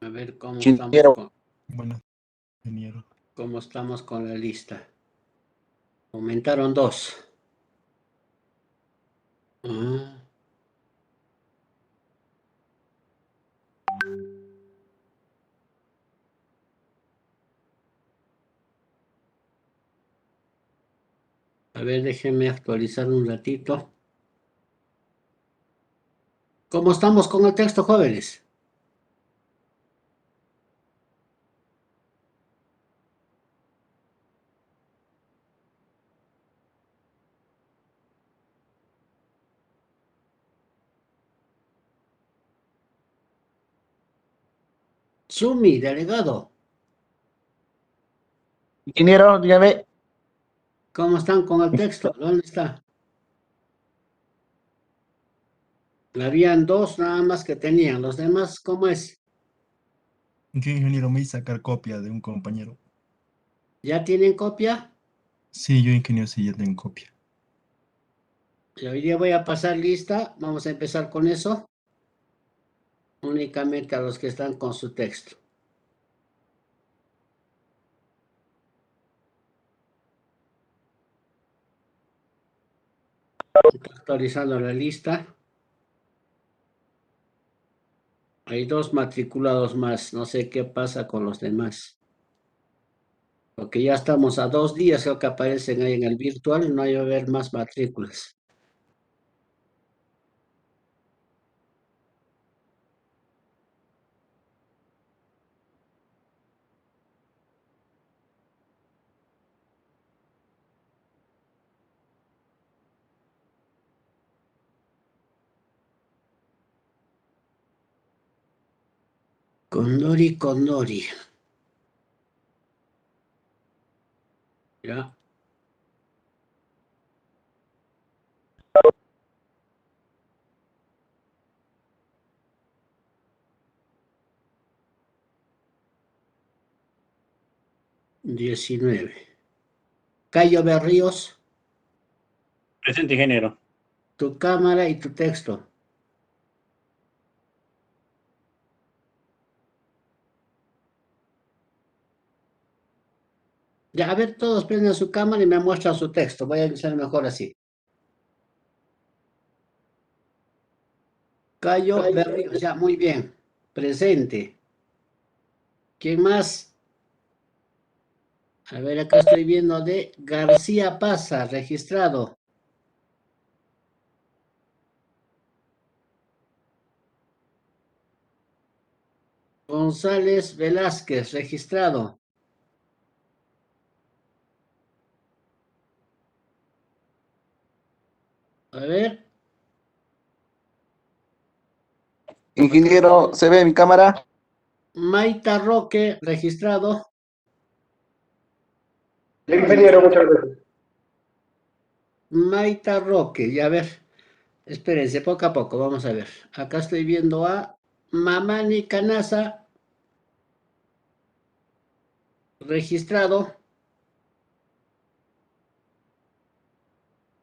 A ver cómo Ingeniero. cómo estamos con la lista. Aumentaron 2. A ver, déjenme actualizar un ratito. ¿Cómo estamos con el texto, jóvenes? Sumi, delegado. Ingeniero, dígame. ¿Cómo están con el texto? ¿Dónde está? Habían 2 nada más que tenían. ¿Los demás cómo es? Yo, ingeniero, me hice sacar copia de un compañero. ¿Ya tienen copia? Sí, yo, ingeniero, sí, ya tengo copia. Y hoy día voy a pasar lista. Vamos a empezar con eso. Únicamente a los que están con su texto. Estoy actualizando la lista. Hay 2 matriculados más. No sé qué pasa con los demás. Porque ya estamos a 2 días, creo que aparecen ahí en el virtual. No hay a haber más matrículas. Condori, Condori. Ya. $19. Cayo Berríos. Presente, ingeniero. Tu cámara y tu texto. Ya, a ver, todos prenden su cámara y me muestran su texto. Voy a empezar mejor así. Cayo Berríos, ya, muy bien. Presente. ¿Quién más? A ver, acá estoy viendo de García Paza, registrado. González Velázquez, registrado. A ver. Ingeniero, ¿se ve mi cámara? Maita Roque, registrado. Ingeniero, muchas gracias. Maita Roque, y a ver. Espérense, poco a poco, vamos a ver. Acá estoy viendo a Mamani Canasa, registrado.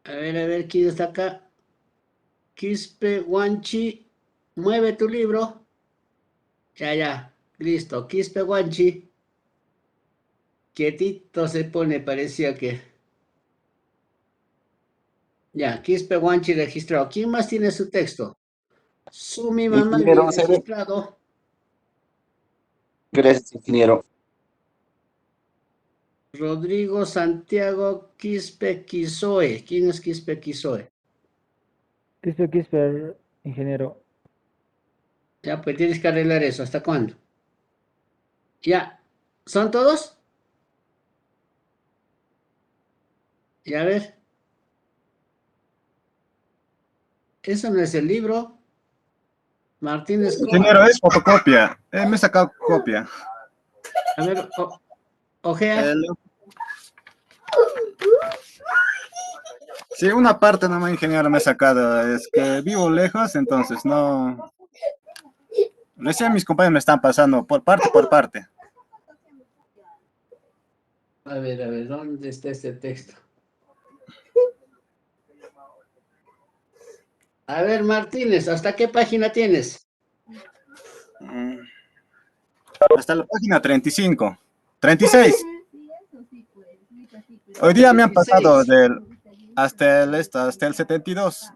A ver, ¿quién está acá? Quispe Guanchi, mueve tu libro. Ya, listo. Quispe Guanchi. Quietito se pone, parecía que... Ya, Quispe Guanchi registrado. ¿Quién más tiene su texto? Sumi Mamani Ingeniero, ¿se ve? registrado. Gracias, ingeniero. Rodrigo Santiago Quispe Quisoe. ¿Quién es Quispe Quisoe? Quispe, ingeniero. Ya, pues tienes que arreglar eso. ¿Hasta cuándo? Ya. ¿Son todos? Y a ver. Eso no es el libro. Martínez Ingeniero, es fotocopia. Me he sacado copia. A ver, ojea. Sí, una parte nomás, ingeniero, me he sacado. Es que vivo lejos, entonces no... Recién mis compañeros me están pasando por parte por parte. A ver, ¿dónde está este texto? A ver, Martínez, ¿hasta qué página tienes? hasta la página 35. 36. Hoy día me han pasado 36. hasta el 72.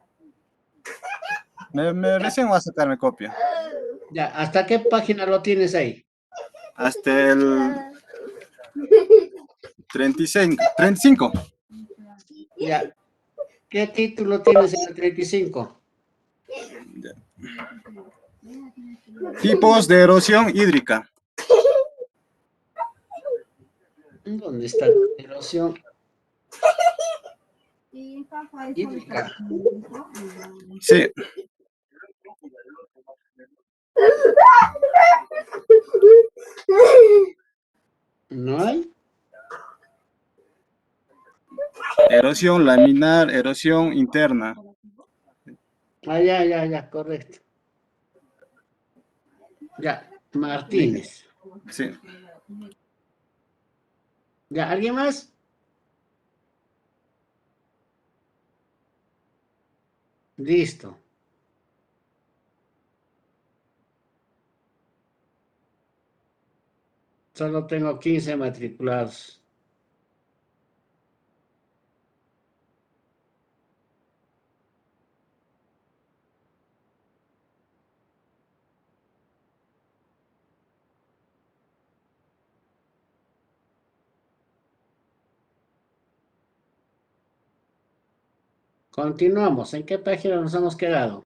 Recién voy a sacarme copia. Ya, ¿hasta qué página lo tienes ahí? Hasta el 35. 35. Ya, ¿qué título tienes en el 35? Tipos de erosión hídrica. ¿Dónde está? Erosión hídrica. Sí. ¿No hay? Erosión laminar, erosión interna. Ah, ya, correcto. Ya, Martínez. Sí. ¿Ya, alguien más? Listo. Solo tengo 15 matriculados. Continuamos. ¿En qué página nos hemos quedado?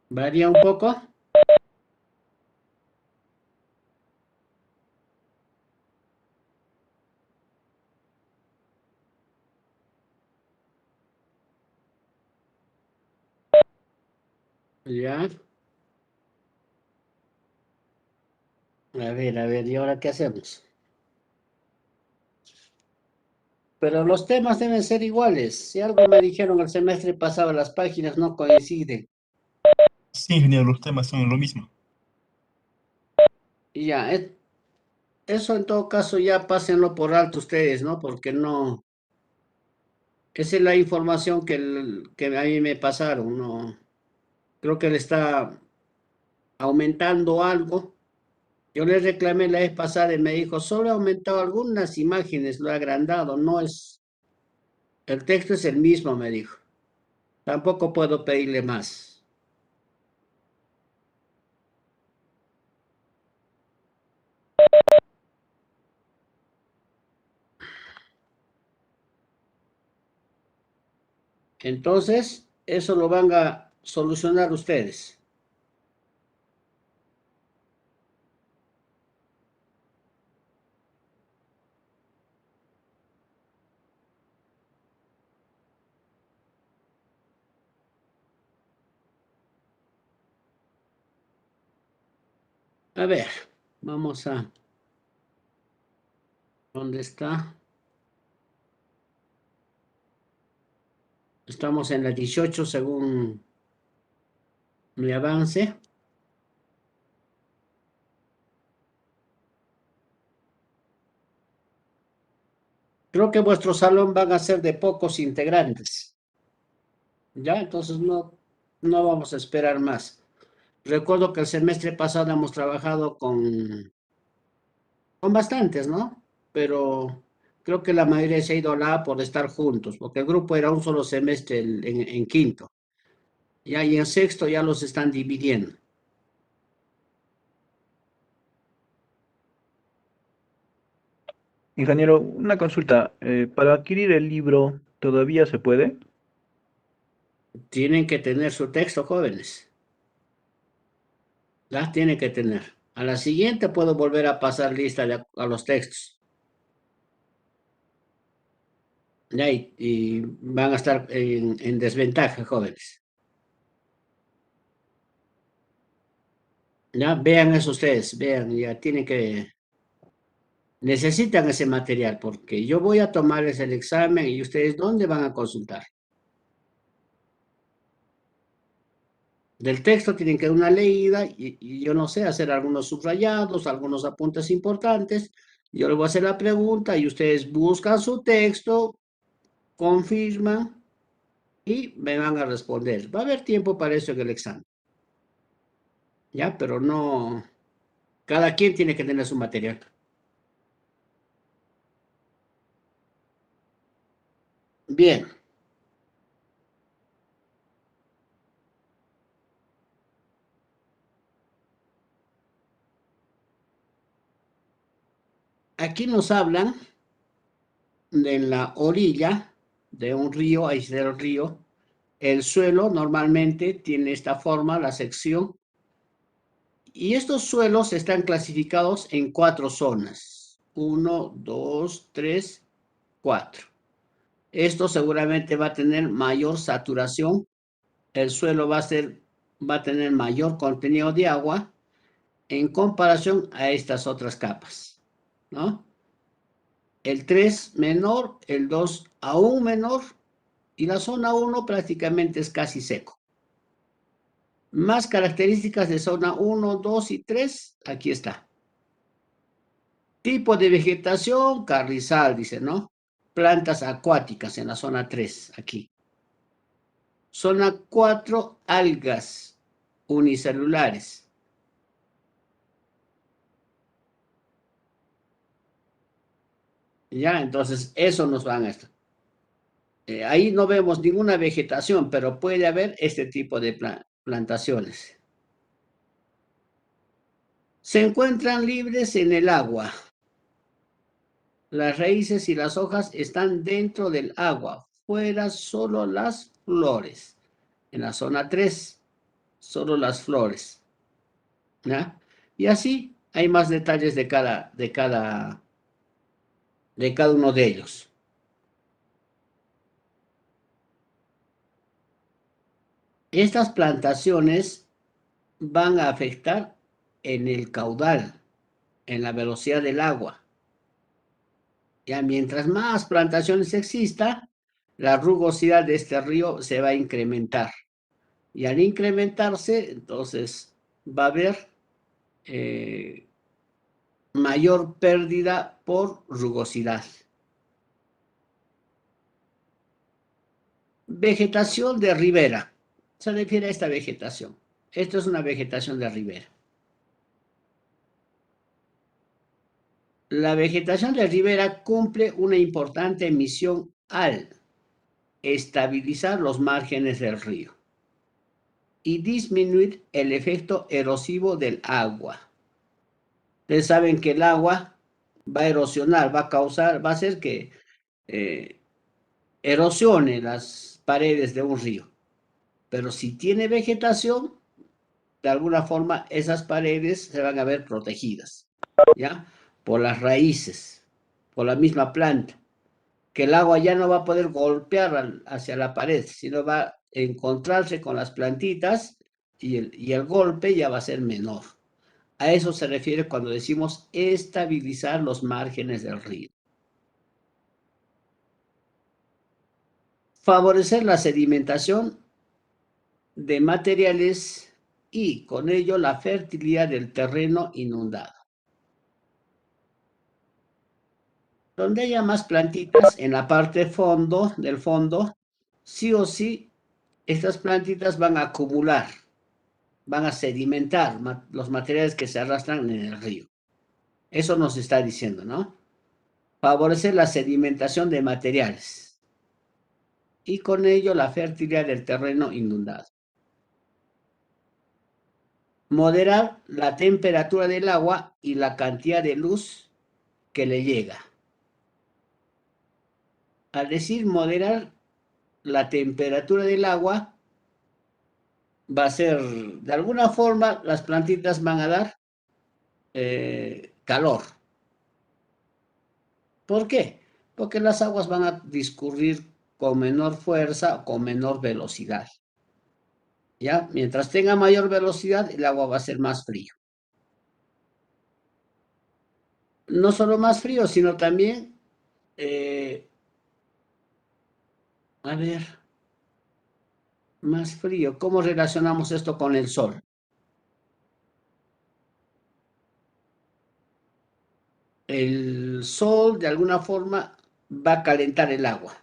¿Varía un poco? Ya. A ver, ¿y ahora qué hacemos? Pero los temas deben ser iguales. Si algo me dijeron el semestre pasado, las páginas no coinciden. Sí, ingeniero, los temas son lo mismo. Y ya, eso en todo caso ya pásenlo por alto ustedes, ¿no? Porque no, esa es la información que a mí me pasaron, ¿no? Creo que le está aumentando algo. Yo le reclamé la vez pasada y me dijo, solo ha aumentado algunas imágenes, lo ha agrandado, no es, el texto es el mismo, me dijo. Tampoco puedo pedirle más. Entonces, eso lo van a solucionar ustedes. A ver, vamos a... ¿Dónde está? Estamos en la 18 según mi avance. Creo que vuestro salón van a ser de pocos integrantes. Ya, entonces no vamos a esperar más. Recuerdo que el semestre pasado hemos trabajado con bastantes, ¿no? Pero creo que la mayoría se ha ido a la A por estar juntos, porque el grupo era un solo semestre en quinto. Ya, y en sexto ya los están dividiendo. Ingeniero, una consulta. ¿Para adquirir el libro todavía se puede? Tienen que tener su texto, jóvenes. Las tienen que tener. A la siguiente puedo volver a pasar lista a los textos. Ya, y van a estar en desventaja, jóvenes. Ya, vean eso ustedes, vean, ya tienen que, necesitan ese material, porque yo voy a tomarles el examen y ustedes, ¿dónde van a consultar? del texto tienen que dar una leída y yo no sé, hacer algunos subrayados, algunos apuntes importantes. Yo les voy a hacer la pregunta y ustedes buscan su texto, confirman y me van a responder. Va a haber tiempo para eso en el examen. Ya, pero no, cada quien tiene que tener su material. Bien. Aquí nos hablan de la orilla de un río, ahí está el río. El suelo normalmente tiene esta forma, la sección. Y estos suelos están clasificados en 4 zonas. 1, 2, 3, 4. Esto seguramente va a tener mayor saturación. El suelo va a tener mayor contenido de agua en comparación a estas otras capas, ¿no? El 3 menor, el 2 aún menor, y la zona 1 prácticamente es casi seco. Más características de zona 1, 2 y 3, aquí está. Tipo de vegetación, carrizal, dice, ¿no? Plantas acuáticas en la zona 3, aquí. Zona 4, algas unicelulares. Ya, entonces eso nos van a esto. Ahí no vemos ninguna vegetación, pero puede haber este tipo de plantaciones. Se encuentran libres en el agua. Las raíces y las hojas están dentro del agua, fuera solo las flores. En la zona 3, solo las flores. ¿Ya? Y así hay más detalles de cada uno de ellos. Estas plantaciones van a afectar en el caudal, en la velocidad del agua. Ya mientras más plantaciones exista, la rugosidad de este río se va a incrementar. Y al incrementarse, entonces va a haber mayor pérdida por rugosidad. Vegetación de ribera. Se refiere a esta vegetación. Esto es una vegetación de ribera. La vegetación de ribera cumple una importante misión al estabilizar los márgenes del río y disminuir el efecto erosivo del agua. Ustedes saben que el agua va a erosionar, va a hacer que erosione las paredes de un río. Pero si tiene vegetación, de alguna forma esas paredes se van a ver protegidas, ¿ya? Por las raíces, por la misma planta, que el agua ya no va a poder golpear hacia la pared, sino va a encontrarse con las plantitas y el golpe ya va a ser menor. A eso se refiere cuando decimos estabilizar los márgenes del río. Favorecer la sedimentación de materiales y con ello la fertilidad del terreno inundado. Donde haya más plantitas en la parte del fondo, sí o sí, estas plantitas van a acumular, van a sedimentar los materiales que se arrastran en el río. Eso nos está diciendo, ¿no? Favorecer la sedimentación de materiales y con ello la fertilidad del terreno inundado. Moderar la temperatura del agua y la cantidad de luz que le llega. Al decir moderar la temperatura del agua, va a ser, de alguna forma, las plantitas van a dar calor. ¿Por qué? Porque las aguas van a discurrir con menor fuerza o con menor velocidad. ¿Ya? Mientras tenga mayor velocidad, el agua va a ser más frío. No solo más frío, sino también, a ver, Más frío. ¿Cómo relacionamos esto con el sol? El sol de alguna forma va a calentar el agua.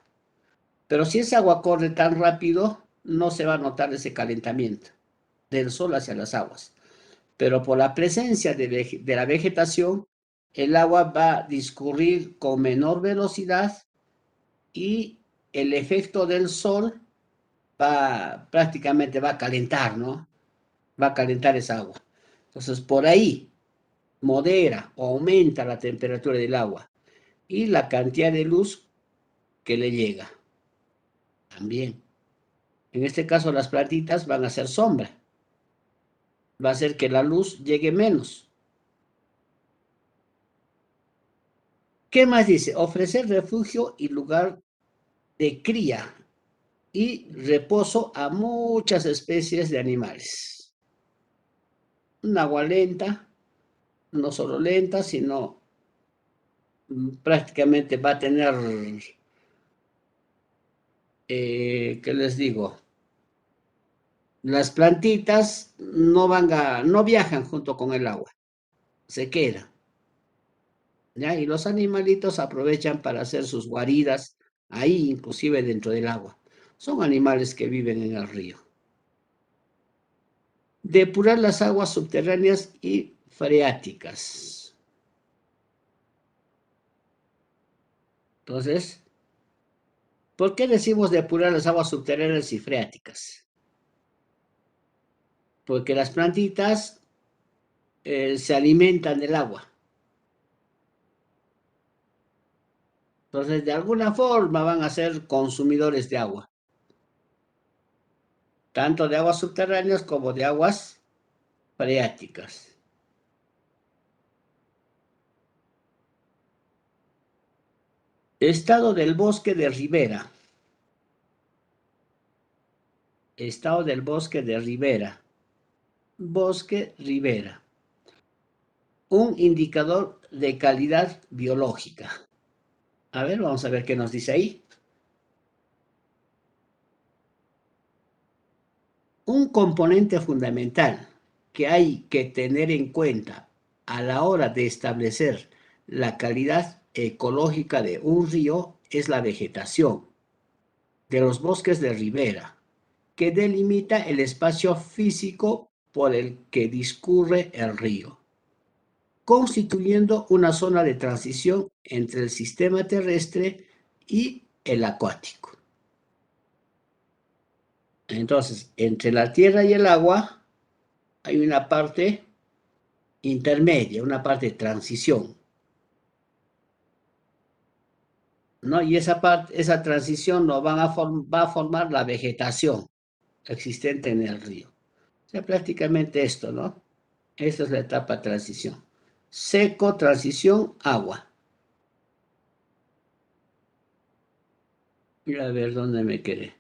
Pero si esa agua corre tan rápido, no se va a notar ese calentamiento del sol hacia las aguas. Pero por la presencia de la vegetación, el agua va a discurrir con menor velocidad y el efecto del sol prácticamente va a calentar, ¿no? Va a calentar esa agua. Entonces, por ahí modera o aumenta la temperatura del agua y la cantidad de luz que le llega. También. En este caso, las plantitas van a hacer sombra. Va a hacer que la luz llegue menos. ¿Qué más dice? Ofrecer refugio y lugar de cría y reposo a muchas especies de animales. Un agua lenta, no solo lenta, sino prácticamente va a tener, ¿qué les digo? Las plantitas no viajan junto con el agua, se quedan. ¿Ya? Y los animalitos aprovechan para hacer sus guaridas ahí, inclusive dentro del agua. Son animales que viven en el río. Depurar las aguas subterráneas y freáticas. Entonces, ¿por qué decimos depurar las aguas subterráneas y freáticas? Porque las plantitas se alimentan del agua. Entonces, de alguna forma van a ser consumidores de agua. Tanto de aguas subterráneas como de aguas freáticas. Estado del bosque de ribera. Estado del bosque de ribera. Bosque ribera. Un indicador de calidad biológica. A ver, vamos a ver qué nos dice ahí. Un componente fundamental que hay que tener en cuenta a la hora de establecer la calidad ecológica de un río es la vegetación de los bosques de ribera, que delimita el espacio físico por el que discurre el río, constituyendo una zona de transición entre el sistema terrestre y el acuático. Entonces, entre la tierra y el agua hay una parte intermedia, una parte de transición, ¿no? Y esa transición va a formar la vegetación existente en el río. O sea, prácticamente esto, ¿no? Esta es la etapa de transición. Seco, transición, agua. Y a ver dónde me quedé.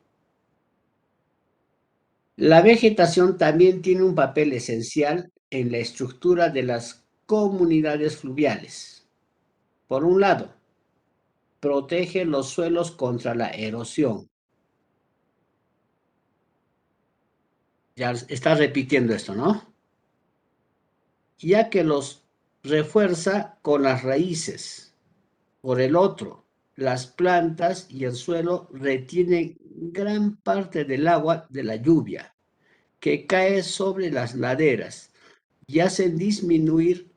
La vegetación también tiene un papel esencial en la estructura de las comunidades fluviales. Por un lado, protege los suelos contra la erosión. Ya está repitiendo esto, ¿no? Ya que los refuerza con las raíces. Por el otro, las plantas y el suelo retienen gran parte del agua de la lluvia que cae sobre las laderas y hacen disminuir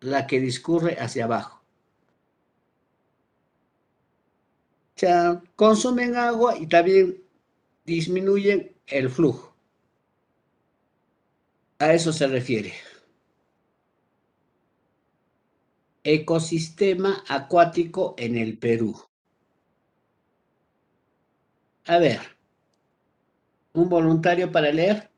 la que discurre hacia abajo. O sea, consumen agua y también disminuyen el flujo. A eso se refiere. Ecosistema acuático en el Perú. A ver, un voluntario para leer.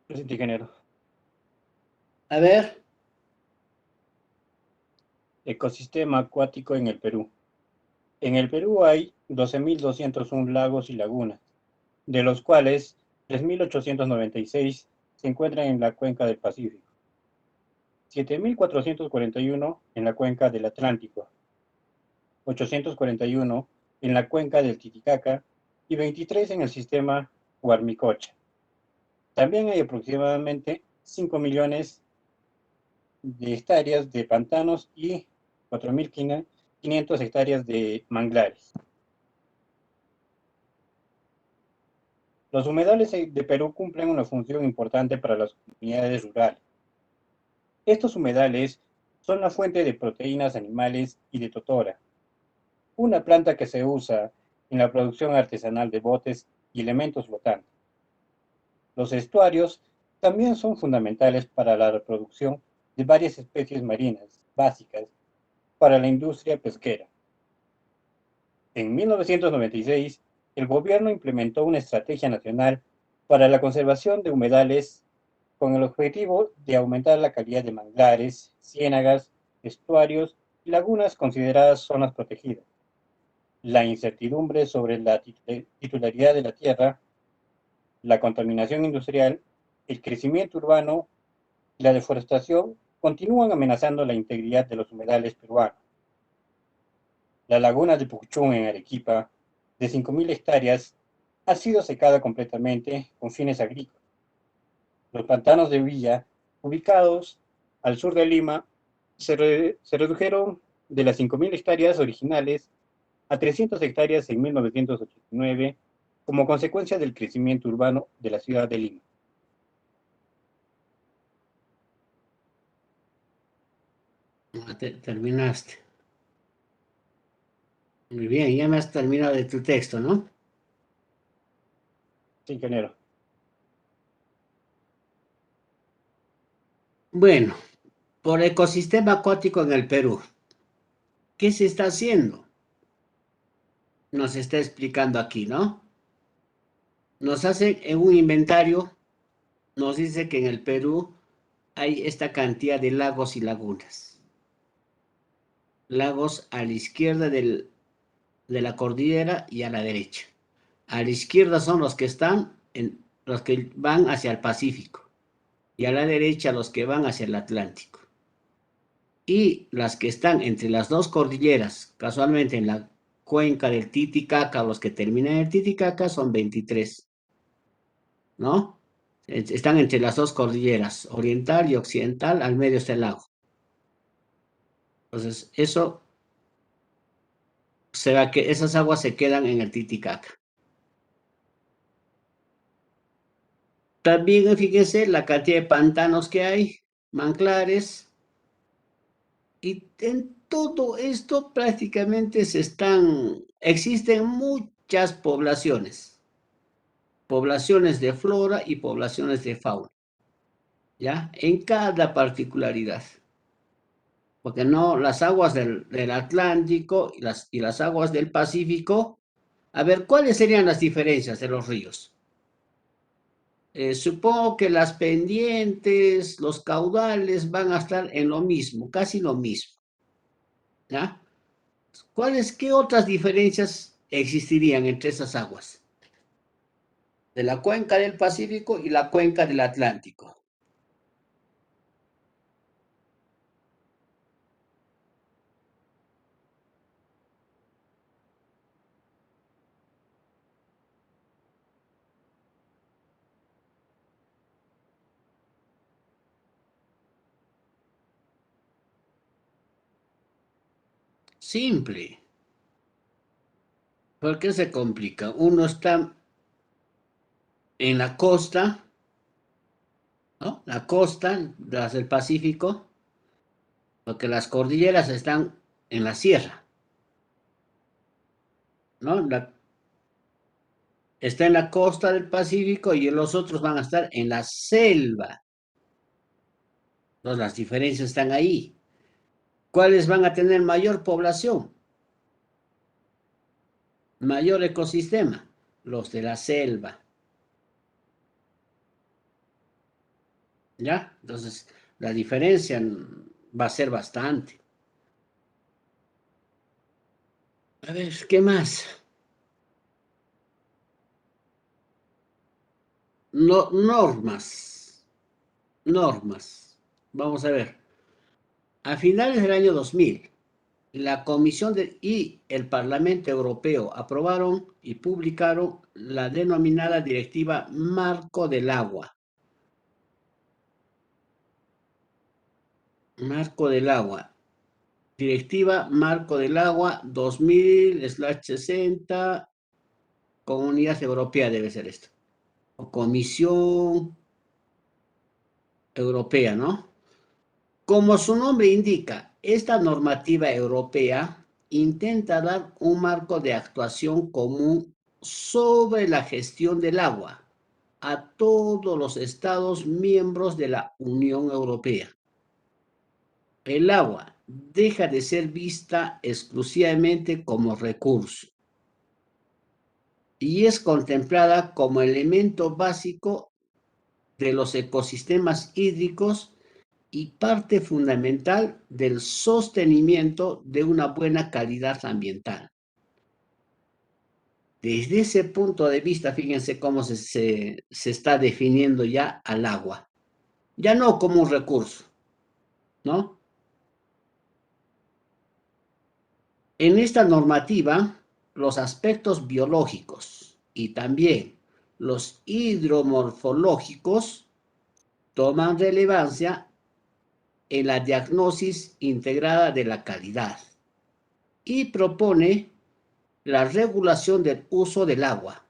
Presente, ingeniero. A ver, Ecosistema acuático en el Perú. En el Perú hay 12.201 lagos y lagunas, de los cuales 3.896 se encuentran en la cuenca del Pacífico, 7.441 en la cuenca del Atlántico, 841 en la cuenca del Titicaca y 23 en el sistema Huarmicocha. También hay aproximadamente 5 millones de hectáreas de pantanos y 4.500 hectáreas de manglares. Los humedales de Perú cumplen una función importante para las comunidades rurales. Estos humedales son la fuente de proteínas animales y de totora, una planta que se usa en la producción artesanal de botes y elementos flotantes. Los estuarios también son fundamentales para la reproducción de varias especies marinas básicas para la industria pesquera. En 1996, el gobierno implementó una estrategia nacional para la conservación de humedales con el objetivo de aumentar la calidad de manglares, ciénagas, estuarios y lagunas consideradas zonas protegidas. La incertidumbre sobre la titularidad de la tierra, la contaminación industrial, el crecimiento urbano y la deforestación continúan amenazando la integridad de los humedales peruanos. La laguna de Puchún en Arequipa, de 5.000 hectáreas, ha sido secada completamente con fines agrícolas. Los pantanos de Villa, ubicados al sur de Lima, se redujeron de las 5.000 hectáreas originales a 300 hectáreas en 1989 como consecuencia del crecimiento urbano de la ciudad de Lima. Terminaste. Muy bien, ya me has terminado de tu texto, ¿no? Sí, ingeniero. Bueno, por ecosistema acuático en el Perú, ¿qué se está haciendo? Nos está explicando aquí, ¿no? Nos hacen en un inventario, nos dice que en el Perú hay esta cantidad de lagos y lagunas. Lagos a la izquierda de la cordillera y a la derecha. A la izquierda son los que los que van hacia el Pacífico y a la derecha los que van hacia el Atlántico. Y las que están entre las dos cordilleras, casualmente en la cuenca del Titicaca, los que terminan en el Titicaca son 23, ¿no? Están entre las dos cordilleras, oriental y occidental, al medio está el lago. Entonces, eso se va que esas aguas se quedan en el Titicaca. También fíjense la cantidad de pantanos que hay, manglares, y en todo esto prácticamente existen muchas poblaciones de flora y poblaciones de fauna, ¿ya? En cada particularidad. Porque no, las aguas del Atlántico y las aguas del Pacífico, a ver, ¿cuáles serían las diferencias de los ríos? Supongo que las pendientes, los caudales van a estar en lo mismo, casi lo mismo, ¿ya? ¿Qué otras diferencias existirían entre esas aguas? De la cuenca del Pacífico y la cuenca del Atlántico. Simple. ¿Por qué se complica? Uno está en la costa, ¿no? La costa, las del Pacífico, porque las cordilleras están en la sierra, ¿no? Está en la costa del Pacífico y los otros van a estar en la selva. Entonces las diferencias están ahí. ¿Cuáles van a tener mayor población? Mayor ecosistema, los de la selva. ¿Ya? Entonces, la diferencia va a ser bastante. A ver, ¿qué más? normas. Vamos a ver. A finales del año 2000, la Comisión y el Parlamento Europeo aprobaron y publicaron la denominada Directiva Marco del Agua. Marco del Agua. Directiva Marco del Agua 2000/60, Comunidad Europea debe ser esto. O Comisión Europea, ¿no? Como su nombre indica, esta normativa europea intenta dar un marco de actuación común sobre la gestión del agua a todos los Estados miembros de la Unión Europea. El agua deja de ser vista exclusivamente como recurso y es contemplada como elemento básico de los ecosistemas hídricos y parte fundamental del sostenimiento de una buena calidad ambiental. Desde ese punto de vista, fíjense cómo se está definiendo ya al agua. Ya no como un recurso, ¿no? En esta normativa, los aspectos biológicos y también los hidromorfológicos toman relevancia en la diagnosis integrada de la calidad y propone la regulación del uso del agua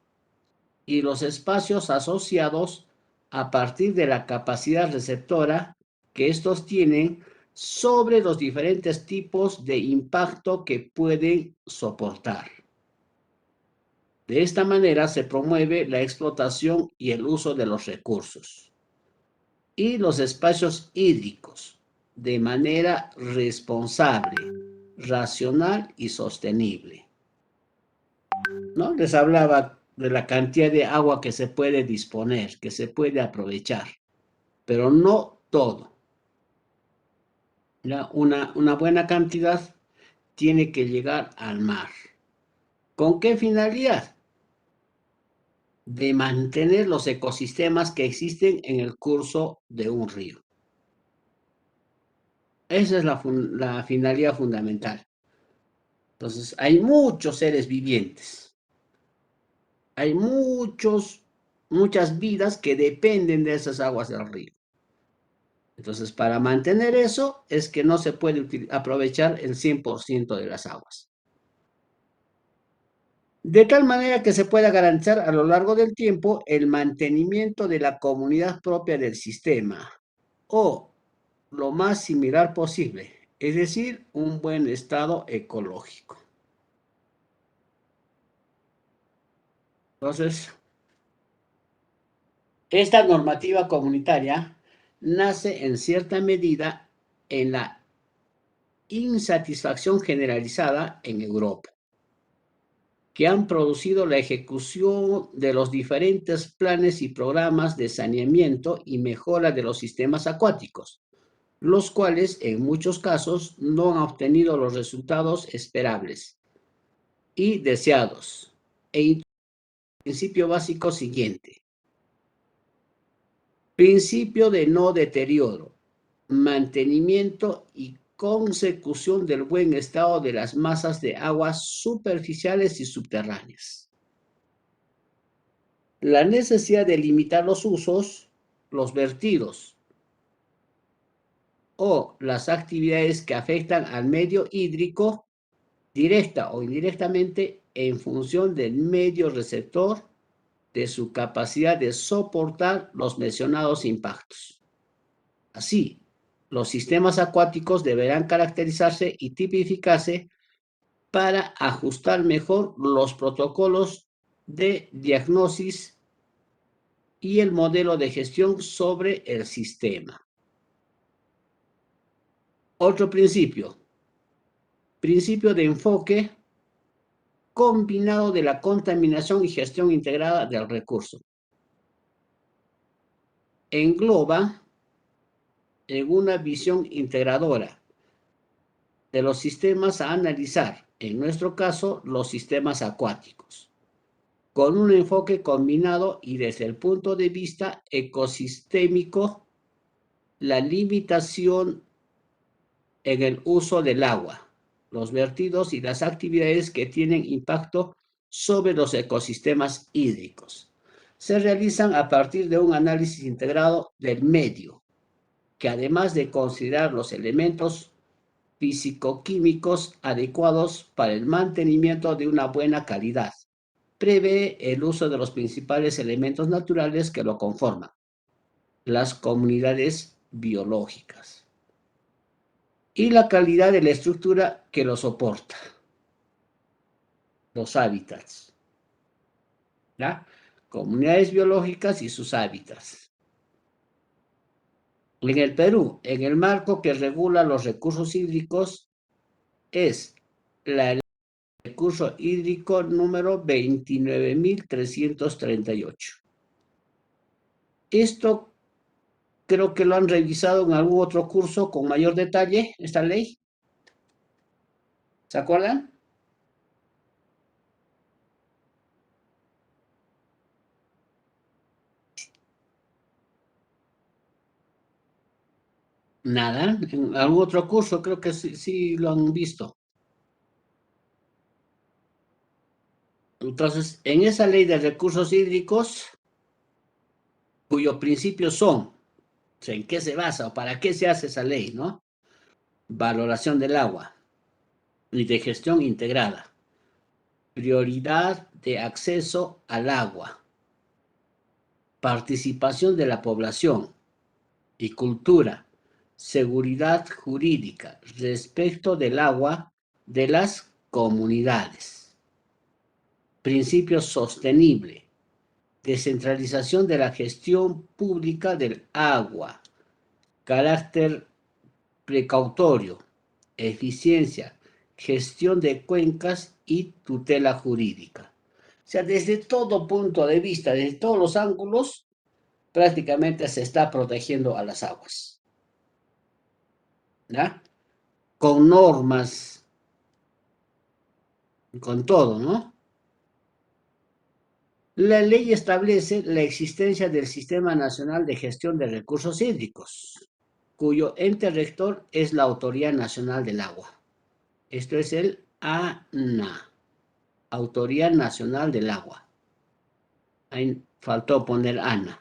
y los espacios asociados a partir de la capacidad receptora que estos tienen sobre los diferentes tipos de impacto que pueden soportar. De esta manera se promueve la explotación y el uso de los recursos y los espacios hídricos de manera responsable, racional y sostenible. ¿No? Les hablaba de la cantidad de agua que se puede disponer, que se puede aprovechar, pero no todo. ¿Ya? Una buena cantidad tiene que llegar al mar. ¿Con qué finalidad? De mantener los ecosistemas que existen en el curso de un río. Esa es la finalidad fundamental. Entonces, hay muchos seres vivientes. Hay muchas vidas que dependen de esas aguas del río. Entonces, para mantener eso, es que no se puede aprovechar el 100% de las aguas. De tal manera que se pueda garantizar a lo largo del tiempo el mantenimiento de la comunidad propia del sistema, o lo más similar posible, es decir, un buen estado ecológico. Entonces, esta normativa comunitaria nace en cierta medida en la insatisfacción generalizada en Europa, que han producido la ejecución de los diferentes planes y programas de saneamiento y mejora de los sistemas acuáticos, los cuales en muchos casos no han obtenido los resultados esperables y deseados. El principio básico siguiente. Principio de no deterioro, mantenimiento y consecución del buen estado de las masas de aguas superficiales y subterráneas. La necesidad de limitar los usos, los vertidos o las actividades que afectan al medio hídrico, directa o indirectamente, en función del medio receptor, de su capacidad de soportar los mencionados impactos. Así, los sistemas acuáticos deberán caracterizarse y tipificarse para ajustar mejor los protocolos de diagnosis y el modelo de gestión sobre el sistema. Otro principio. Principio de enfoque combinado de la contaminación y gestión integrada del recurso. Engloba en una visión integradora de los sistemas a analizar, en nuestro caso, los sistemas acuáticos. con un enfoque combinado y desde el punto de vista ecosistémico, la limitación en el uso del agua, los vertidos y las actividades que tienen impacto sobre los ecosistemas hídricos. Se realizan a partir de un análisis integrado del medio, que además de considerar los elementos físico-químicos adecuados para el mantenimiento de una buena calidad, prevé el uso de los principales elementos naturales que lo conforman, las comunidades biológicas, y la calidad de la estructura que lo soporta, los hábitats, ¿ya? Comunidades biológicas y sus hábitats. En el Perú, en el marco que regula los recursos hídricos, es la ley de recurso hídrico número 29.338. Esto creo que lo han revisado en algún otro curso con mayor detalle, esta ley. ¿Se acuerdan? Nada, en algún otro curso creo que sí lo han visto. Entonces, en esa ley de recursos hídricos, cuyos principios son, o sea, ¿en qué se basa o para qué se hace esa ley, no? Valoración del agua y de gestión integrada. Prioridad de acceso al agua. Participación de la población y cultura. Seguridad jurídica respecto del agua de las comunidades. Principio sostenible. Descentralización de la gestión pública del agua. Carácter precautorio. Eficiencia. Gestión de cuencas y tutela jurídica. O sea, desde todo punto de vista, desde todos los ángulos, prácticamente se está protegiendo a las aguas, ¿ya? Con normas, con todo, ¿no? La ley establece la existencia del Sistema Nacional de Gestión de Recursos Hídricos, cuyo ente rector es la Autoridad Nacional del Agua. Esto es el ANA, Autoridad Nacional del Agua. Ahí faltó poner ANA.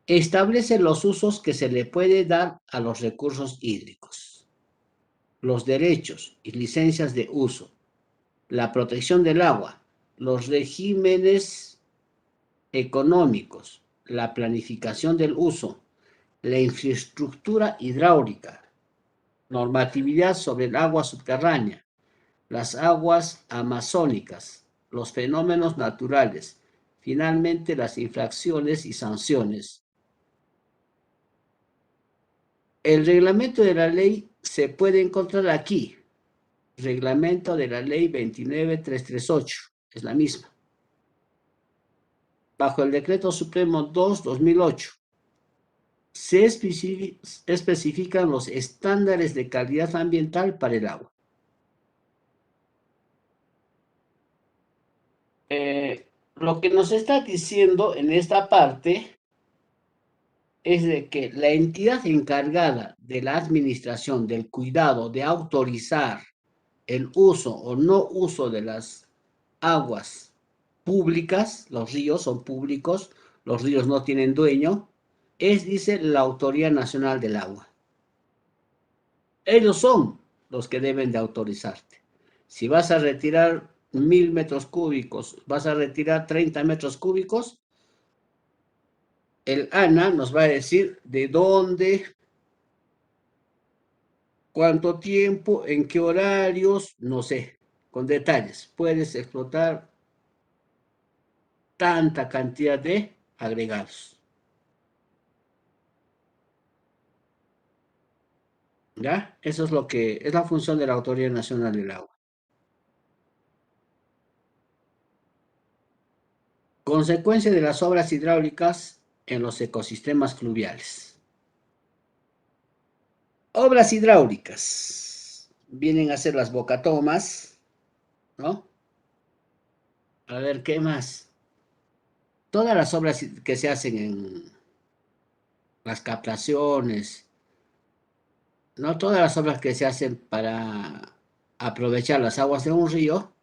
Establece los usos que se le puede dar a los recursos hídricos, los derechos y licencias de uso, la protección del agua, los regímenes económicos, la planificación del uso, la infraestructura hidráulica, normatividad sobre el agua subterránea, las aguas amazónicas, los fenómenos naturales, finalmente las infracciones y sanciones. El reglamento de la ley se puede encontrar aquí. Reglamento de la ley 29.338. Es la misma. Bajo el Decreto Supremo 2/2008. Se especifican los estándares de calidad ambiental para el agua. Lo que nos está diciendo en esta parte es de que la entidad encargada de la administración, del cuidado, de autorizar el uso o no uso de las aguas públicas, los ríos son públicos, los ríos no tienen dueño, dice, la Autoridad Nacional del Agua. Ellos son los que deben de autorizarte. Si vas a retirar 1000 metros cúbicos, vas a retirar 30 metros cúbicos, el ANA nos va a decir de dónde, cuánto tiempo, en qué horarios, no sé, con detalles. Puedes explotar tanta cantidad de agregados. ¿Ya? Eso es lo que es la función de la Autoridad Nacional del Agua. Consecuencia de las obras hidráulicas en los ecosistemas fluviales. Obras hidráulicas. Vienen a ser las bocatomas, ¿no? A ver, ¿qué más? todas las obras que se hacen en las captaciones, no todas las obras que se hacen para aprovechar las aguas de un río,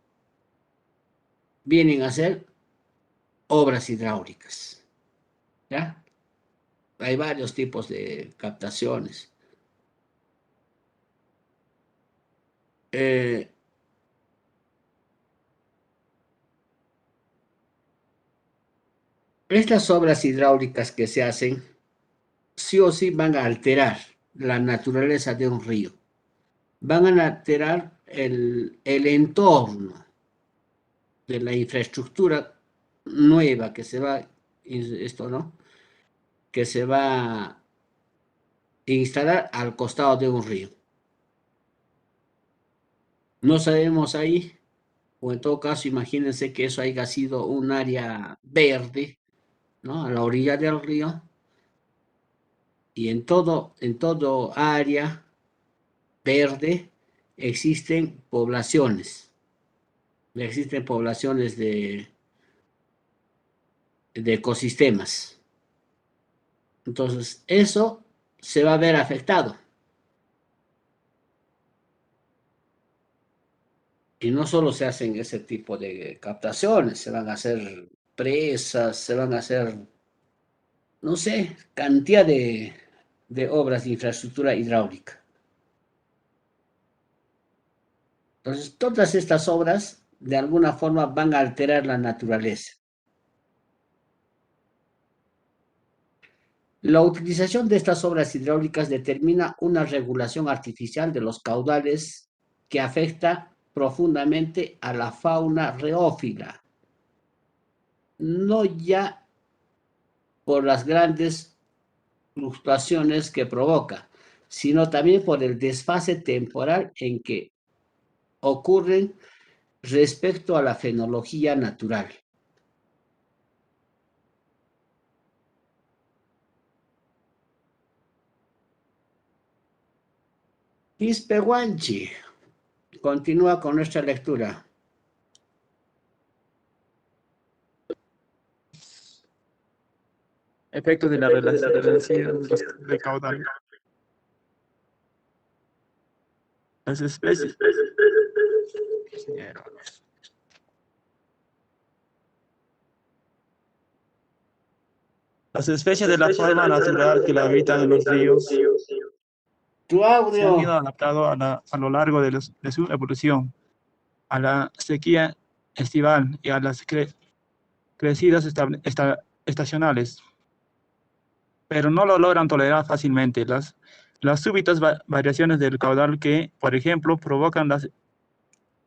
vienen a ser obras hidráulicas, ¿ya? Hay varios tipos de captaciones. Estas obras hidráulicas que se hacen, sí o sí van a alterar la naturaleza de un río. Van a alterar el entorno de la infraestructura nueva que se va, que se va a instalar al costado de un río. No sabemos ahí, o en todo caso, imagínense que eso haya sido un área verde, ¿no? A la orilla del río, y en todo área verde existen poblaciones de ecosistemas. Entonces, eso se va a ver afectado. Y no solo se hacen ese tipo de captaciones, se van a hacer presas, se van a hacer, no sé, cantidad de obras de infraestructura hidráulica. Entonces, todas estas obras, de alguna forma, van a alterar la naturaleza. La utilización de estas obras hidráulicas determina una regulación artificial de los caudales que afecta profundamente a la fauna reófila, no ya por las grandes fluctuaciones que provoca, sino también por el desfase temporal en que ocurren respecto a la fenología natural. Ispehuanchi. Continúa con nuestra lectura. Efectos de la relación de caudal. Las especies. Las especies de la fauna natural que la habitan en los ríos Tu se han audio. ido adaptando a lo largo de su evolución a la sequía estival y a las crecidas estacionales, pero no lo logran tolerar fácilmente las súbitas variaciones del caudal que, por ejemplo, provocan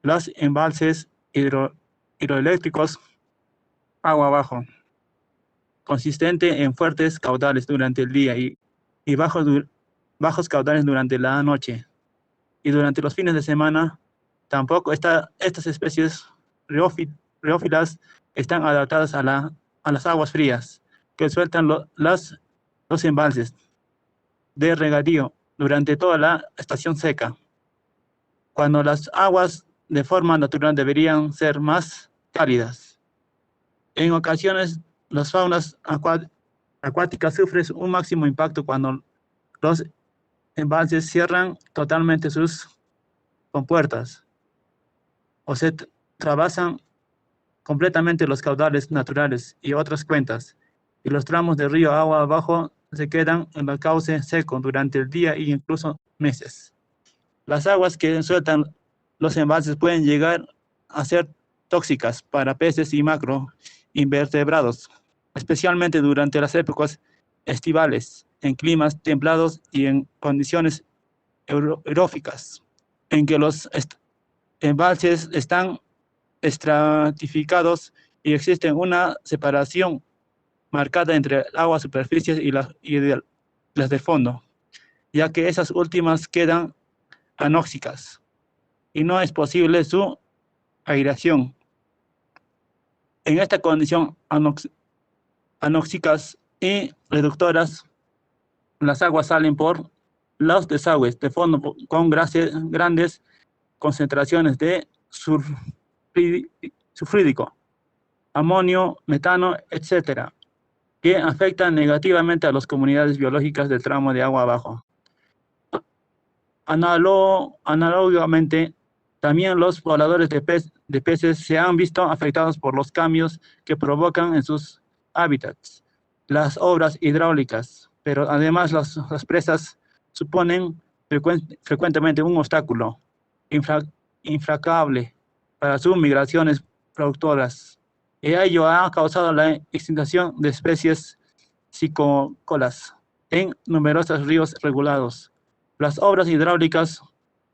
las embalses hidroeléctricos agua abajo, consistente en fuertes caudales durante el día y bajos caudales durante la noche. Y durante los fines de semana, tampoco estas especies reófilas están adaptadas a las aguas frías que sueltan los embalses de regadío durante toda la estación seca, cuando las aguas de forma natural deberían ser más cálidas. En ocasiones, las faunas acuáticas sufren un máximo impacto cuando los embalses cierran totalmente sus compuertas o se trabasan completamente los caudales naturales y otras cuentas, y los tramos de río agua abajo se quedan en el cauce seco durante el día e incluso meses. Las aguas que sueltan los embalses pueden llegar a ser tóxicas para peces y macroinvertebrados, especialmente durante las épocas estivales, en climas templados y en condiciones euróficas, en que los embalses están estratificados y existe una separación marcada entre aguas superficies y las del fondo, ya que esas últimas quedan anóxicas y no es posible su aireación. En esta condición anóxicas y reductoras, las aguas salen por los desagües de fondo con grandes concentraciones de sulfídico, amonio, metano, etcétera, que afectan negativamente a las comunidades biológicas del tramo de agua abajo. Análogamente, también los pobladores de peces se han visto afectados por los cambios que provocan en sus hábitats, las obras hidráulicas, pero además las presas suponen frecuentemente un obstáculo infranqueable para sus migraciones productoras. Y ello ha causado la extinción de especies piscícolas en numerosos ríos regulados. Las obras hidráulicas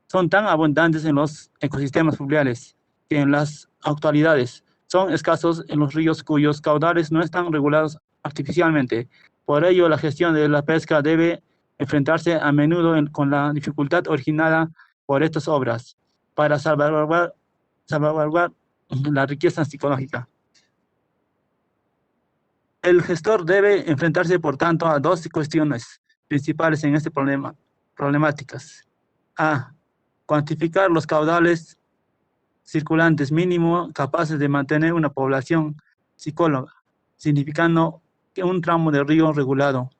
son tan abundantes en los ecosistemas fluviales que en las actualidades son escasos en los ríos cuyos caudales no están regulados artificialmente. Por ello, la gestión de la pesca debe enfrentarse a menudo con la dificultad originada por estas obras para salvaguardar la riqueza psicológica. El gestor debe enfrentarse, por tanto, a dos cuestiones principales en este problemáticas. A. Cuantificar los caudales circulantes mínimo capaces de mantener una población psicóloga, significando que un tramo de río regulado,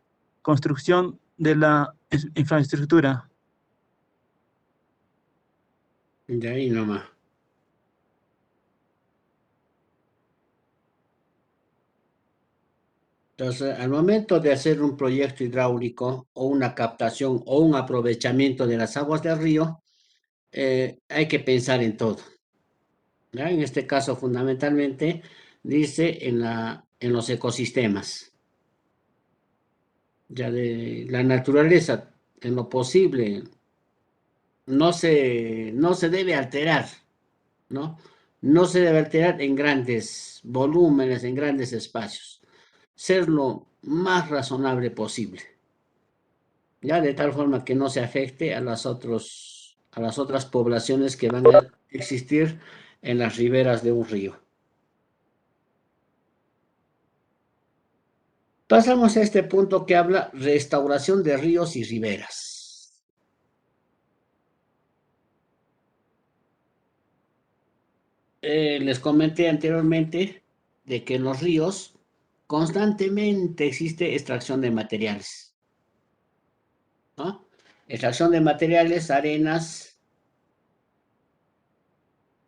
construcción de la infraestructura. De ahí nomás. Entonces, al momento de hacer un proyecto hidráulico o una captación o un aprovechamiento de las aguas del río, hay que pensar en todo. ¿Ya? En este caso, fundamentalmente, dice en los ecosistemas. Ya de la naturaleza, en lo posible, no se debe alterar, ¿no? No se debe alterar en grandes volúmenes, en grandes espacios. Ser lo más razonable posible. Ya de tal forma que no se afecte a las otras poblaciones que van a existir en las riberas de un río. Pasamos a este punto que habla restauración de ríos y riberas. Les comenté anteriormente de que en los ríos constantemente existe extracción de materiales, ¿no? Extracción de materiales, arenas,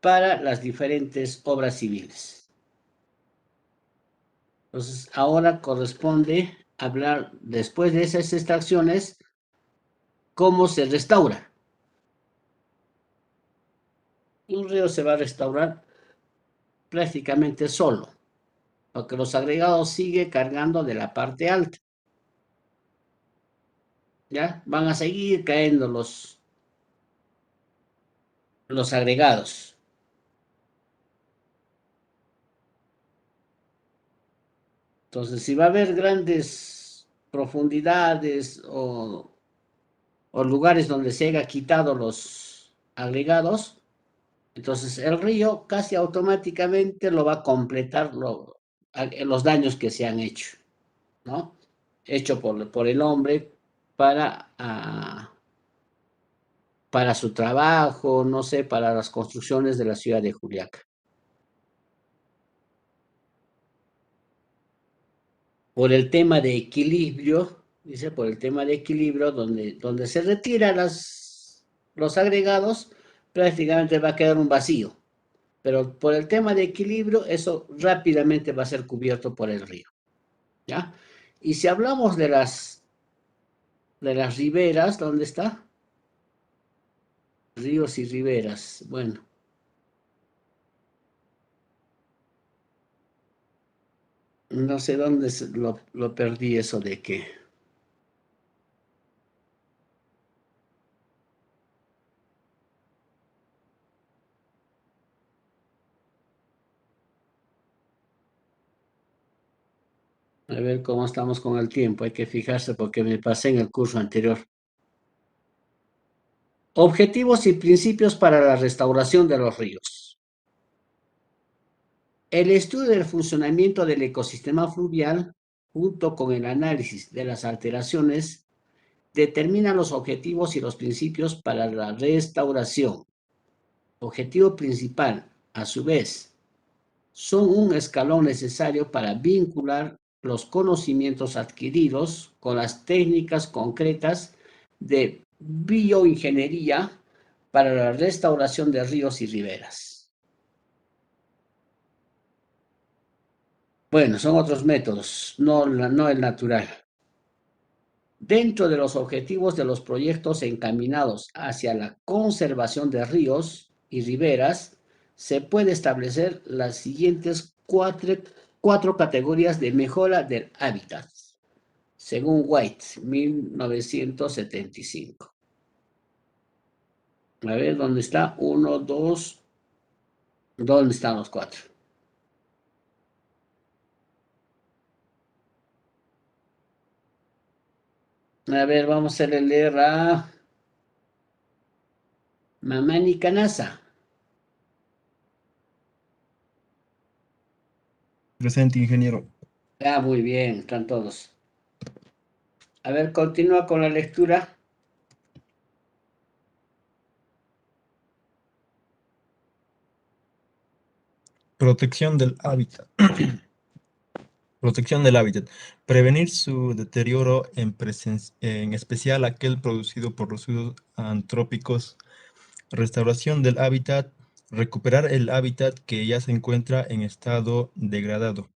para las diferentes obras civiles. Entonces, ahora corresponde hablar, después de esas extracciones, cómo se restaura. Un río se va a restaurar prácticamente solo, porque los agregados siguen cargando de la parte alta. ¿Ya? Van a seguir cayendo los agregados. Entonces, si va a haber grandes profundidades o lugares donde se haya quitado los agregados, entonces el río casi automáticamente lo va a completar los daños que se han hecho, ¿no? Hecho por el hombre para su trabajo, no sé, para las construcciones de la ciudad de Juliaca. Por el tema de equilibrio, dice, por el tema de equilibrio, donde se retiran los agregados, prácticamente va a quedar un vacío. Pero por el tema de equilibrio, eso rápidamente va a ser cubierto por el río. ¿Ya? Y si hablamos de las riberas, ¿dónde está? Ríos y riberas, bueno. No sé dónde lo perdí eso de que... A ver cómo estamos con el tiempo, hay que fijarse porque me pasé en el curso anterior. Objetivos y principios para la restauración de los ríos. El estudio del funcionamiento del ecosistema fluvial, junto con el análisis de las alteraciones, determina los objetivos y los principios para la restauración. Objetivo principal, a su vez, son un escalón necesario para vincular los conocimientos adquiridos con las técnicas concretas de bioingeniería para la restauración de ríos y riberas. Bueno, son otros métodos, no el natural. Dentro de los objetivos de los proyectos encaminados hacia la conservación de ríos y riberas, se puede establecer las siguientes cuatro categorías de mejora del hábitat, según White, 1975. A ver, ¿dónde está? Uno, dos. ¿Dónde están los cuatro? A ver, vamos a leer a Mamani Canasa. Presente, ingeniero. Ah, muy bien, están todos. A ver, continúa con la lectura. Protección del hábitat. Protección del hábitat. Prevenir su deterioro, en especial aquel producido por los usos antrópicos. Restauración del hábitat. Recuperar el hábitat que ya se encuentra en estado degradado.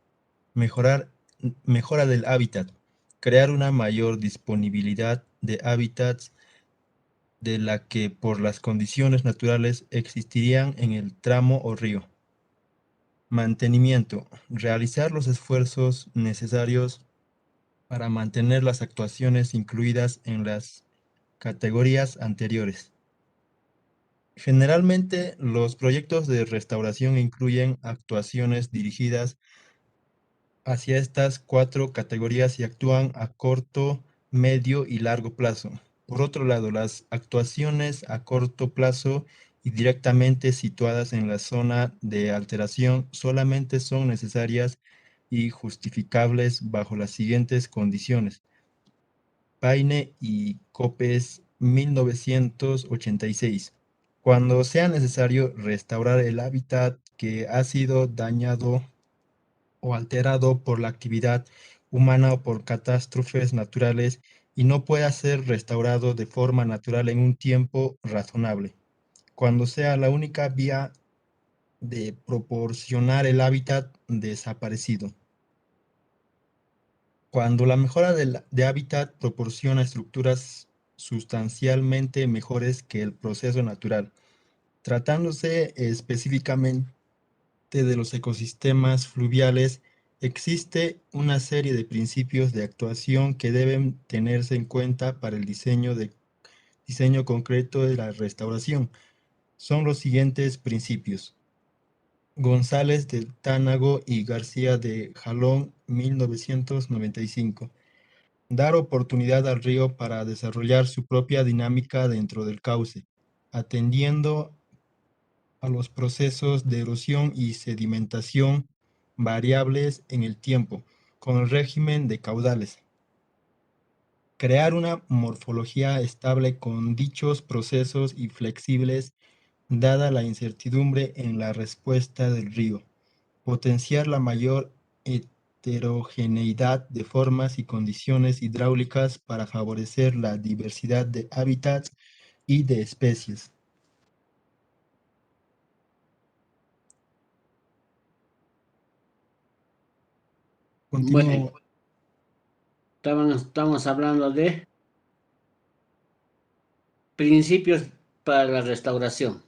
Mejora del hábitat. Crear una mayor disponibilidad de hábitats de la que por las condiciones naturales existirían en el tramo o río. Mantenimiento. Realizar los esfuerzos necesarios para mantener las actuaciones incluidas en las categorías anteriores. Generalmente, los proyectos de restauración incluyen actuaciones dirigidas hacia estas cuatro categorías y actúan a corto, medio y largo plazo. Por otro lado, las actuaciones a corto plazo y directamente situadas en la zona de alteración solamente son necesarias y justificables bajo las siguientes condiciones. Paine y Copes, 1986. Cuando sea necesario restaurar el hábitat que ha sido dañado o alterado por la actividad humana o por catástrofes naturales y no pueda ser restaurado de forma natural en un tiempo razonable. Cuando sea la única vía de proporcionar el hábitat desaparecido. Cuando la mejora de hábitat proporciona estructuras sustancialmente mejores que el proceso natural, tratándose específicamente de los ecosistemas fluviales, existe una serie de principios de actuación que deben tenerse en cuenta para el diseño concreto de la restauración. Son los siguientes principios. González de Tánago y García de Jalón, 1995. Dar oportunidad al río para desarrollar su propia dinámica dentro del cauce, atendiendo a los procesos de erosión y sedimentación variables en el tiempo, con el régimen de caudales. Crear una morfología estable con dichos procesos y flexibles, dada la incertidumbre en la respuesta del río. Potenciar la mayor heterogeneidad de formas y condiciones hidráulicas para favorecer la diversidad de hábitats y de especies. Bueno, Continúo. estamos hablando de principios para la restauración.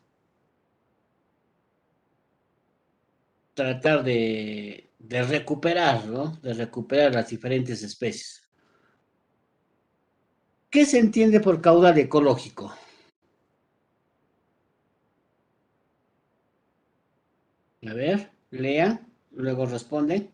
Tratar de recuperar, ¿no? De recuperar las diferentes especies. ¿Qué se entiende por caudal ecológico? A ver, lea, luego responde.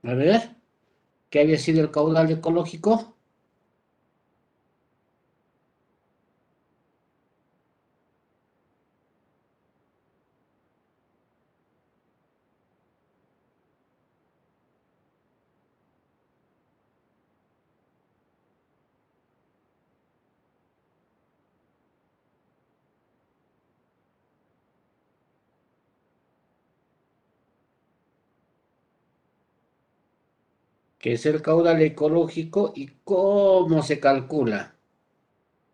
A ver, ¿qué había sido el caudal ecológico? ¿Qué es el caudal ecológico y cómo se calcula?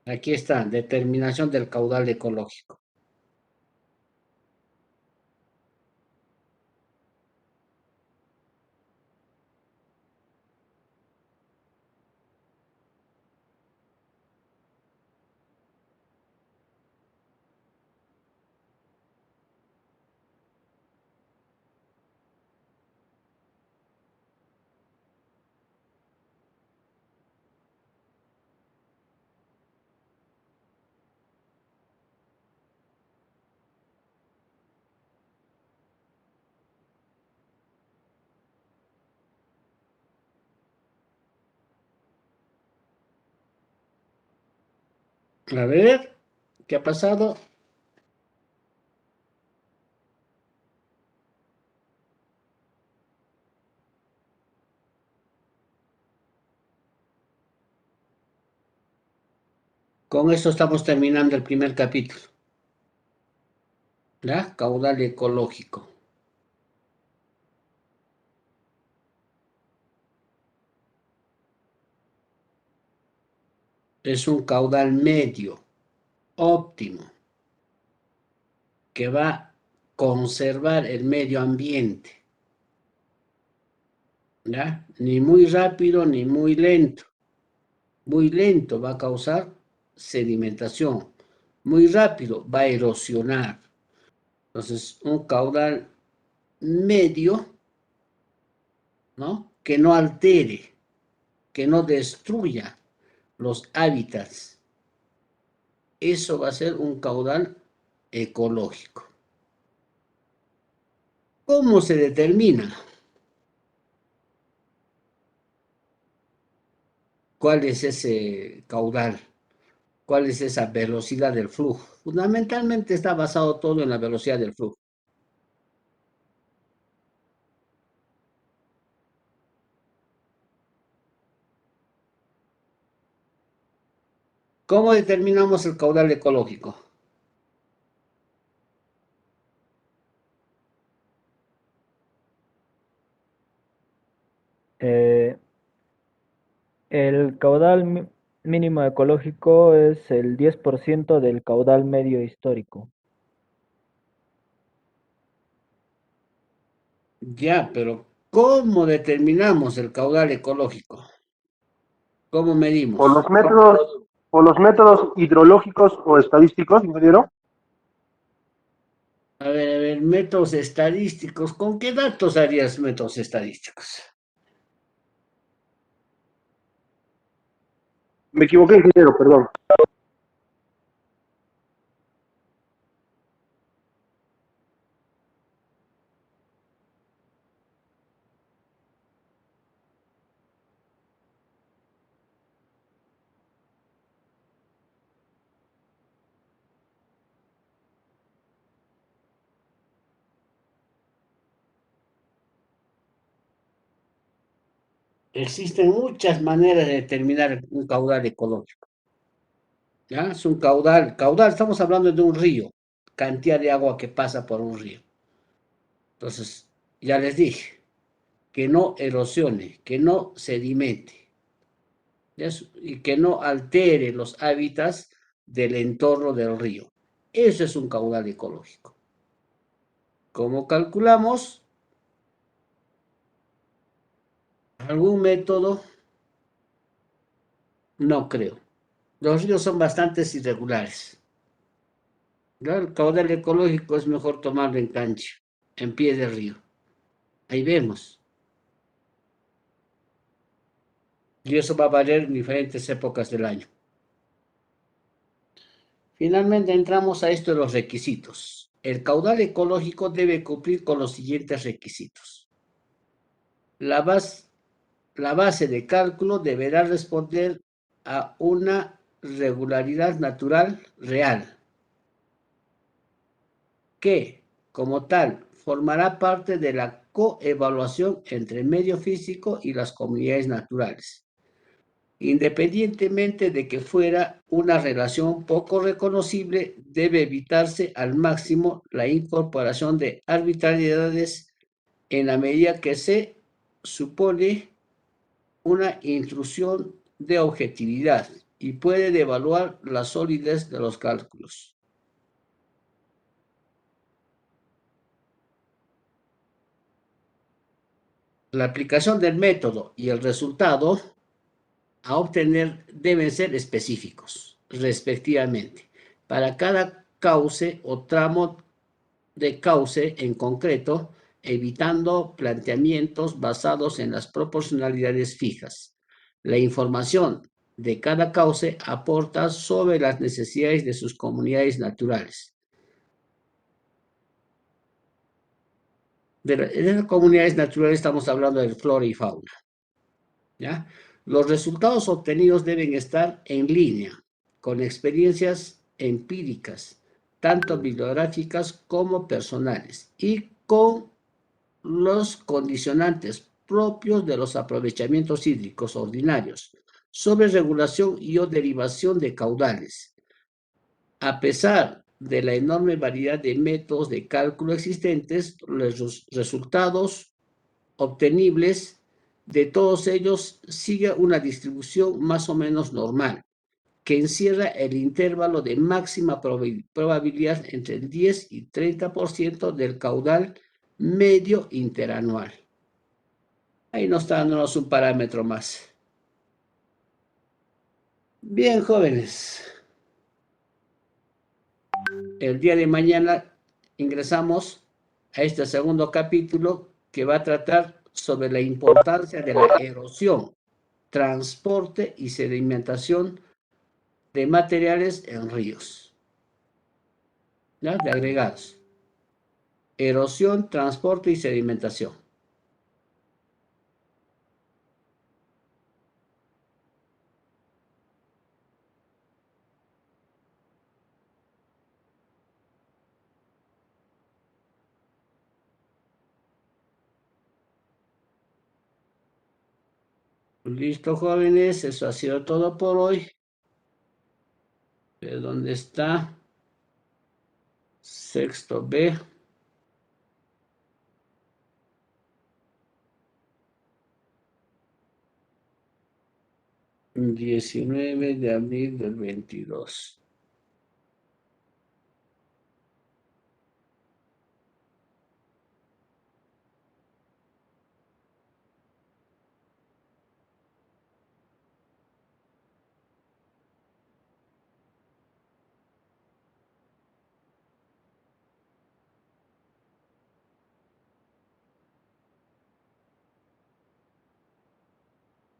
Aquí está, determinación del caudal ecológico. A ver, ¿qué ha pasado? Con esto estamos terminando el primer capítulo. ¿Ya? Caudal ecológico. Es un caudal medio, óptimo, que va a conservar el medio ambiente. ¿Ya? Ni muy rápido ni muy lento. Muy lento va a causar sedimentación. Muy rápido va a erosionar. Entonces, un caudal medio, ¿no? Que no altere, que no destruya los hábitats. Eso va a ser un caudal ecológico. ¿Cómo se determina? ¿Cuál es ese caudal? ¿Cuál es esa velocidad del flujo? Fundamentalmente está basado todo en la velocidad del flujo. ¿Cómo determinamos el caudal ecológico? Eh, el caudal mínimo ecológico es el 10% del caudal medio histórico. Ya, pero ¿cómo determinamos el caudal ecológico? ¿Cómo medimos? Por los métodos hidrológicos o estadísticos, ingeniero. A ver, métodos estadísticos. ¿Con qué datos harías métodos estadísticos? Me equivoqué, ingeniero, perdón. Existen muchas maneras de determinar un caudal ecológico. ¿Ya? Es un caudal, estamos hablando de un río, cantidad de agua que pasa por un río. Entonces, ya les dije, que no erosione, que no sedimente, ¿ya? Y que no altere los hábitats del entorno del río. Eso es un caudal ecológico. ¿Cómo calculamos? ¿Algún método? No creo. Los ríos son bastante irregulares. ¿Ya? El caudal ecológico es mejor tomarlo en cancha, en pie de río. Ahí vemos. Y eso va a variar en diferentes épocas del año. Finalmente entramos a esto de los requisitos. El caudal ecológico debe cumplir con los siguientes requisitos. La base de cálculo deberá responder a una regularidad natural real, que, como tal, formará parte de la coevaluación entre el medio físico y las comunidades naturales. Independientemente de que fuera una relación poco reconocible, debe evitarse al máximo la incorporación de arbitrariedades en la medida que se supone una intrusión de objetividad y puede devaluar la solidez de los cálculos. La aplicación del método y el resultado a obtener deben ser específicos, respectivamente, para cada cauce o tramo de cauce en concreto, evitando planteamientos basados en las proporcionalidades fijas. La información de cada cauce aporta sobre las necesidades de sus comunidades naturales. De las comunidades naturales estamos hablando de flora y fauna, ¿ya? Los resultados obtenidos deben estar en línea con experiencias empíricas, tanto bibliográficas como personales, y con los condicionantes propios de los aprovechamientos hídricos ordinarios sobre regulación y o derivación de caudales. A pesar de la enorme variedad de métodos de cálculo existentes, los resultados obtenibles de todos ellos sigue una distribución más o menos normal, que encierra el intervalo de máxima probabilidad entre el 10 y 30% del caudal medio interanual. Ahí nos está dándonos un parámetro más. Bien, jóvenes. El día de mañana ingresamos a este segundo capítulo que va a tratar sobre la importancia de la erosión, transporte y sedimentación de materiales en ríos, ¿ya? De agregados. Erosión, transporte y sedimentación. Listo, jóvenes, eso ha sido todo por hoy. ¿De dónde está? Sexto B. El 19 de abril del 22.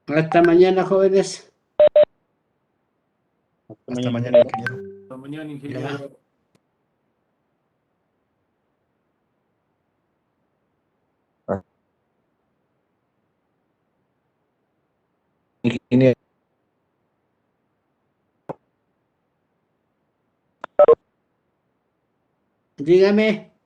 Hasta mañana, jóvenes. Hasta mañana, ingeniero. Hasta mañana, Ya. ingeniero. Ingeniero. Dígame.